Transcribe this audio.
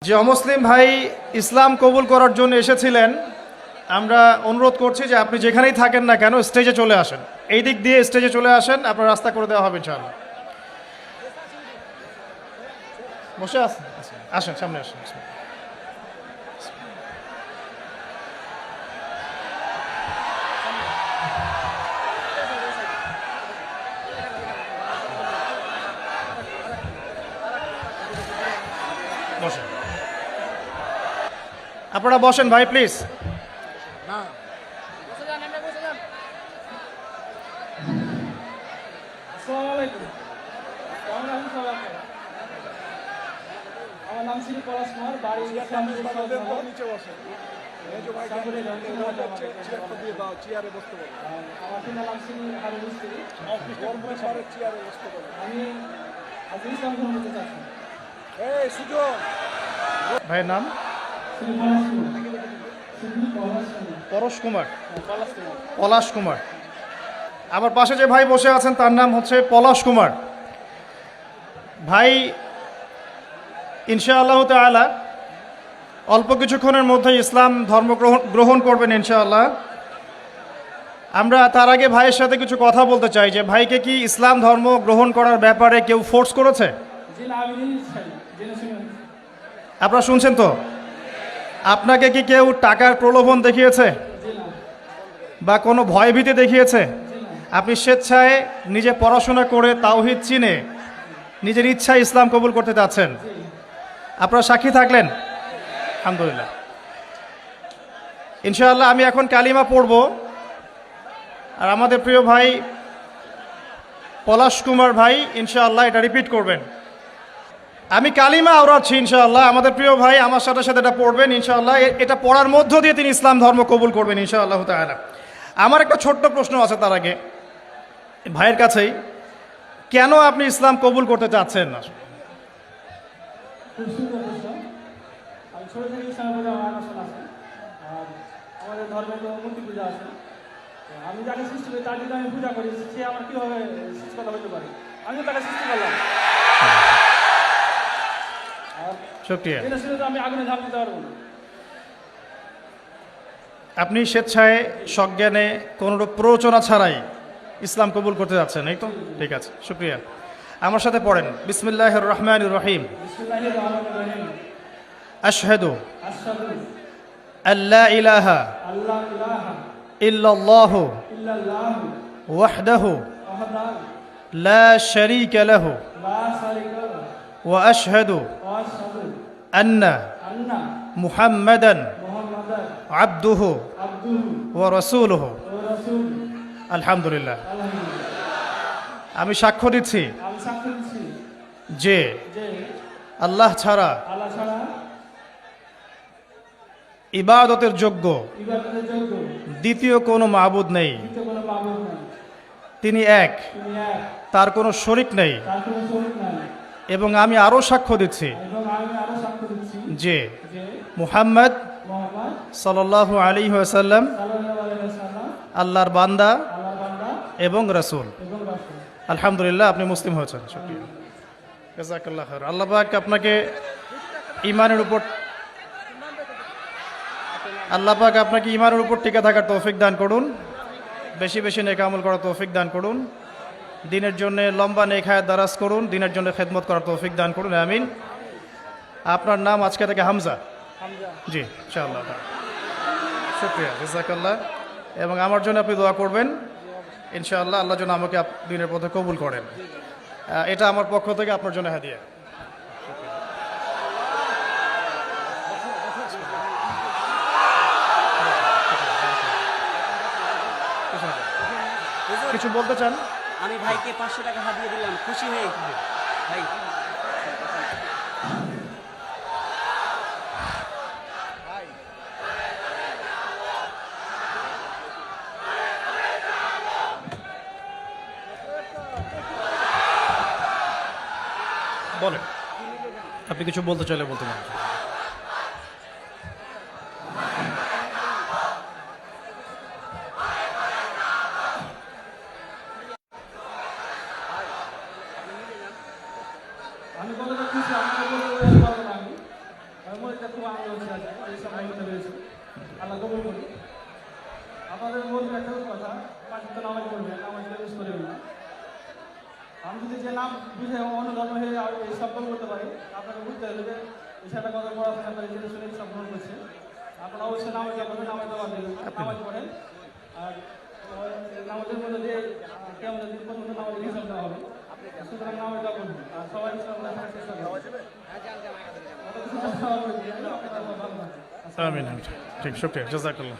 যে অমুসলিম ভাই ইসলাম কবুল করার জন্য এসেছিলেন, আমরা অনুরোধ করছি যে আপনি যেখানেই থাকেন না কেন স্টেজে চলে আসেন। এই দিক দিয়ে স্টেজে চলে আসেন, আপনার রাস্তা করে দেওয়া হবে ইনশাআল্লাহ। বসে আসেন, আসেন সামনে আসেন। বসেন, আপনারা বসেন ভাই প্লিজ। আমার নাম ছিল পলাশ কুমার, বাড়ি আমার পিতার নাম ছিল হারুন মিস্ত্রি। আমি আজ ইসলাম গ্রহণ করতে চাচ্ছি। ভাইয়ের নাম পরশ কুমার, পলাশ কুমার। আমার পাশে যে ভাই বসে আছেন তার নাম হচ্ছে পলাশ কুমার। ভাই ইনশাআল্লাহ তাআলা অল্প কিছুক্ষণের মধ্যে ইসলাম ধর্ম গ্রহণ করবেন ইনশাআল্লাহ। আমরা তার আগে ভাইয়ের সাথে কিছু কথা বলতে চাই যে ভাইকে কি ইসলাম ধর্ম গ্রহণ করার ব্যাপারে কেউ ফোর্স করেছে? আপনারা শুনছেন তো? আপনাকে কি কেউ টাকার প্রলোভন দেখিয়েছে বা কোনো ভয়ভীতি দেখিয়েছে? আপনি স্বেচ্ছায় নিজে পড়াশোনা করে তাওহীদ চিনে নিজের ইচ্ছায় ইসলাম কবুল করতে চাচ্ছেন। আপনারা সাক্ষী থাকলেন, আলহামদুলিল্লাহ। ইনশাআল্লাহ আমি এখন কালিমা পড়ব, আর আমাদের প্রিয় ভাই পলাশ কুমার ভাই ইনশাআল্লাহ এটা রিপিট করবেন। আমি কালিমা আওড়াচ্ছি ইনশাআল্লাহ, আমাদের প্রিয় ভাই আমার সাথে সাথে এটা পড়বেন ইনশাআল্লাহ। এটা পড়ার মধ্য দিয়ে তিনি ইসলাম ধর্ম কবুল করবেন ইনশাআল্লাহ তাআলা। আমার একটা ছোট্ট প্রশ্ন আছে তার আগে ভাইয়ের কাছেই, কেন আপনি ইসলাম কবুল করতে চাচ্ছেন না? খুব সুন্দর প্রশ্ন। আমি ছোট থেকে ইসলামের প্রতি আমার আকর্ষণ আছে, আর আমাদের ধর্মে তো মূর্তি পূজা আছে। তো আমি যাকে সৃষ্টি করি তার যদি আমি পূজা করি, সে আমার কীভাবে সৃষ্টিকর্তা হতে পারে? আমি তো তাকে সৃষ্টি করলাম, আর শুকরিয়া। এটা শুনে তো আমি আগুনে ঝাঁপ দিতে পারবো না। আপনি স্বেচ্ছায় সজ্ঞানে কোনোরূপ প্ররোচনা ছাড়াই ইসলাম কবুল করতে যাচ্ছেন, এই তো? ঠিক আছে, শুকরিয়া। আমার সাথে পড়েন, বিসমিল্লাহির রহমানির রহিম। বিসমিল্লাহির রহমানির রহিম। আশহাদু আশহাদু আল্লা ইলাহা আল্লা ইলাহা ইল্লাল্লাহু ইল্লাল্লাহু ওয়াহদাহু ওয়াহদাহু লা শারীকা লাহু লা শারীকা লাহু ওয়া আশহাদু ওয়া আশহাদু আন্না আন্না মুহাম্মাদান মুহাম্মাদান আবদুহু আবদুহু ওয়া রাসূলুহু। ওয়া রাসূলুহু। আলহামদুলিল্লাহ। আলহামদুলিল্লাহ। আমি সাক্ষ্য দিচ্ছি আমি সাক্ষ্য দিচ্ছি যে যে আল্লাহ ছাড়া আল্লাহ ছাড়া ইবাদতের যোগ্য ইবাদতের যোগ্য দ্বিতীয় কোনো মাবুদ নেই। দ্বিতীয় কোনো মাবুদ নাই। তিনি এক, তিনি এক, তার কোনো শরিক নেই। তার কোনো শরীক নাই। এবং আমি আরও সাক্ষ্য দিচ্ছি এবং আমি আরো সাক্ষ্য দিচ্ছি যে যে মুহাম্মদ মুহাম্মদ সাল্লাল্লাহু আলাইহি ওয়াসাল্লাম সাল্লাল্লাহু আলাইহি ওয়াসাল্লাম আল্লাহর বান্দা আল্লাহর বান্দা এবং রাসূল। এবং রাসূল। আলহামদুলিল্লাহ, আপনি মুসলিম হয়েছেন। শুকরিয়া, জাযাকাল্লাহ খাইর। আল্লাহ পাক আপনাকে ঈমানের উপর ঈমানের উপর টিকে থাকার তৌফিক দান করুন, বেশি বেশি নেক আমল করার তৌফিক দান করুন, দিনের জন্য লম্বা নেক হায়াত দারাজ করুন, দিনের জন্য খেদমত করার তৌফিক দান করুন, আমিন। আপনার নাম আজকে থেকে হামজা? হামজা। জি, ইনশাআল্লাহ। শুকরিয়া, জাযাকাল্লাহ। এবং আমার জন্য আপনি দোয়া করবেন ইনশাআল্লাহ, আল্লাহ যেন আমাকে দিনের পথে কবুল করেন। এটা আমার পক্ষ থেকে আপনার জন্য হাদিয়া। কিছু বলতে চান? আমি ভাইকে 500 টাকা হাতিয়ে দিলাম, খুশি হয়ে ভাই। বলেন, আপনি কিছু বলতে চাইলে বলতে পারেন। আমি বলে যাচ্ছি, আমি বলতে পারবো না। আমি মধ্যে খুব আনন্দ হচ্ছে আজকে এই সময় হতে পেরেছি আল্লাহ কবুল করি আপনাদের বলবো একটা কথা পাঁচটা তো নামাজ পড়বেন নামাজকে মিস করবেন না আমি যদি যে নাম বুঝে অন্য ধর্ম হয়ে এই সব করতে পারি আপনাকে বুঝতে হবে যে বিষয়টা কত পড়াশোনা করে জেনে শুনে সব গ্রহণ করছে আপনারা অবশ্যই নামাজ করবেন নামাজ দেওয়ার দেবেন নামাজ পড়েন আর নামাজের মধ্যে দিয়ে কেমন দিন পর্যন্ত নামাজের হিসাব দেওয়া হবে সুতরাং নামাজ দেওয়া করবেন আর সবাই ইসলামে থাকার চেষ্টা করবেন আমিন আমিন। ঠিক শুক্রিয়া, জাজাকাল্লাহ।